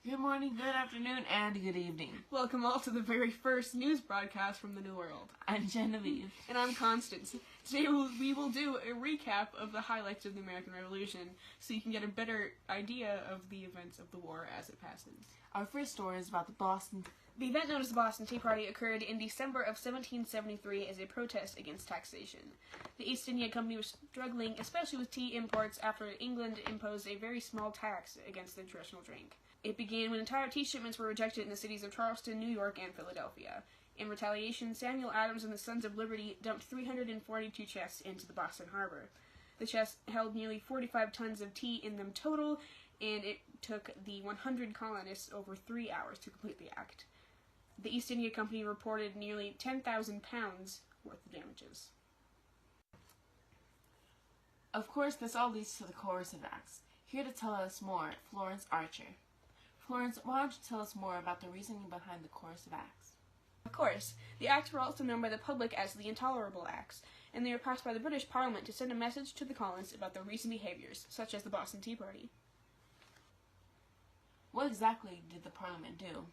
Good morning, good afternoon, and good evening. Welcome all to the very first news broadcast from the New World. I'm Genevieve. And I'm Constance. Today we will do a recap of the highlights of the American Revolution so you can get a better idea of the events of the war as it passes. Our first story is about The event known as the Boston Tea Party occurred in December of 1773 as a protest against taxation. The East India Company was struggling, especially with tea imports, after England imposed a very small tax against the traditional drink. It began when entire tea shipments were rejected in the cities of Charleston, New York, and Philadelphia. In retaliation, Samuel Adams and the Sons of Liberty dumped 342 chests into the Boston harbor. The chests held nearly 45 tons of tea in them total, and it took the 100 colonists over 3 hours to complete the act. The East India Company reported nearly 10,000 pounds worth of damages. Of course, this all leads to the coercive acts. Here to tell us more, Florence Archer. Florence, why don't you tell us more about the reasoning behind the coercive acts? Of course, the acts were also known by the public as the Intolerable Acts, and they were passed by the British Parliament to send a message to the colonists about their recent behaviors, such as the Boston Tea Party. What exactly did the Parliament do?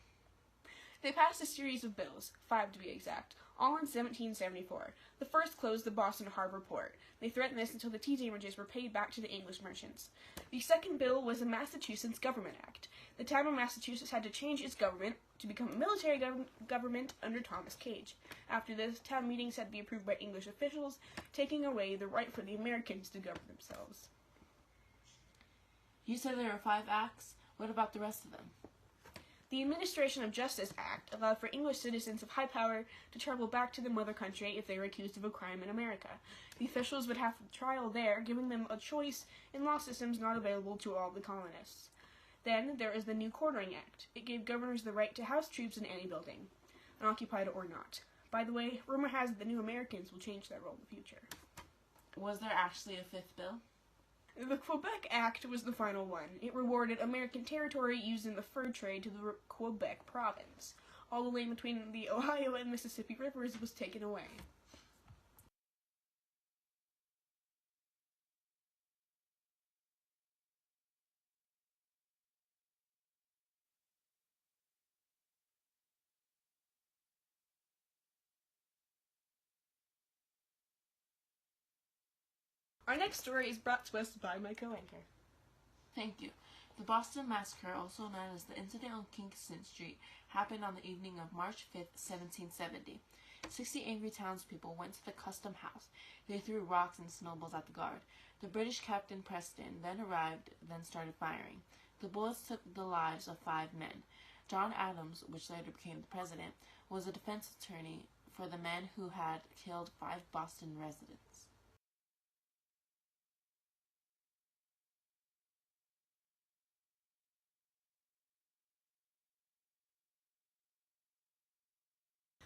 They passed a series of bills, 5 to be exact, all in 1774. The first closed the Boston Harbor Port. They threatened this until the tea damages were paid back to the English merchants. The second bill was the Massachusetts Government Act. The town of Massachusetts had to change its government to become a military government under Thomas Gage. After this, town meetings had to be approved by English officials, taking away the right for the Americans to govern themselves. You said there were 5 acts. What about the rest of them? The Administration of Justice Act allowed for English citizens of high power to travel back to the mother country if they were accused of a crime in America. The officials would have trial there, giving them a choice in law systems not available to all the colonists. Then there is the New Quartering Act. It gave governors the right to house troops in any building, unoccupied or not. By the way, rumor has it the New Americans will change that role in the future. Was there actually a 5th bill? The Quebec Act was the final one. It rewarded American territory used in the fur trade to the Quebec province. All the land between the Ohio and Mississippi rivers was taken away. Our next story is brought to us by my co-anchor. Thank you. The Boston Massacre, also known as the incident on Kingston Street, happened on the evening of March 5, 1770. 60 angry townspeople went to the Custom House. They threw rocks and snowballs at the guard. The British Captain Preston then arrived, then started firing. The bullets took the lives of 5 men. John Adams, which later became the president, was a defense attorney for the men who had killed 5 Boston residents.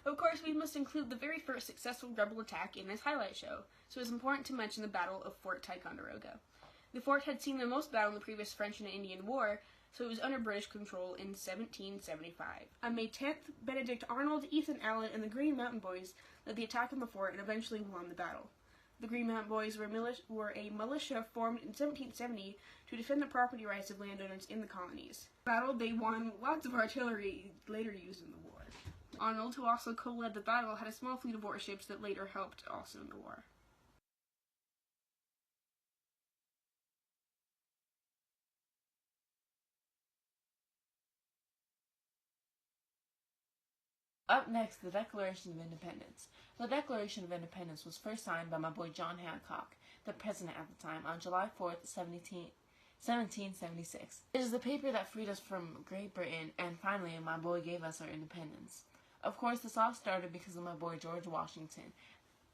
Of course, we must include the very first successful rebel attack in this highlight show, so it's important to mention the Battle of Fort Ticonderoga. The fort had seen the most battle in the previous French and Indian War, so it was under British control in 1775. On May 10th, Benedict Arnold, Ethan Allen, and the Green Mountain Boys led the attack on the fort and eventually won the battle. The Green Mountain Boys were a militia formed in 1770 to defend the property rights of landowners in the colonies. In the battle, they won lots of artillery later used in the war. Arnold, who also co-led the battle, had a small fleet of warships that later helped also in the war. Up next, the Declaration of Independence. The Declaration of Independence was first signed by my boy John Hancock, the president at the time, on July 4th, 1776. It is the paper that freed us from Great Britain, and finally, my boy gave us our independence. Of course, this all started because of my boy George Washington,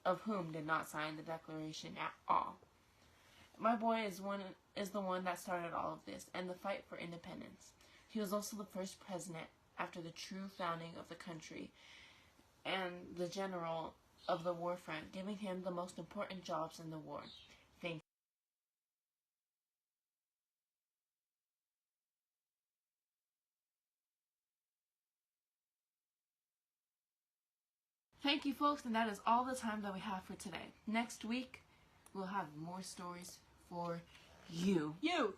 of whom did not sign the Declaration at all. My boy is the one that started all of this, and the fight for independence. He was also the first president after the true founding of the country, and the general of the war front, giving him the most important jobs in the war. Thank you, folks, and that is all the time that we have for today. Next week, we'll have more stories for you. You!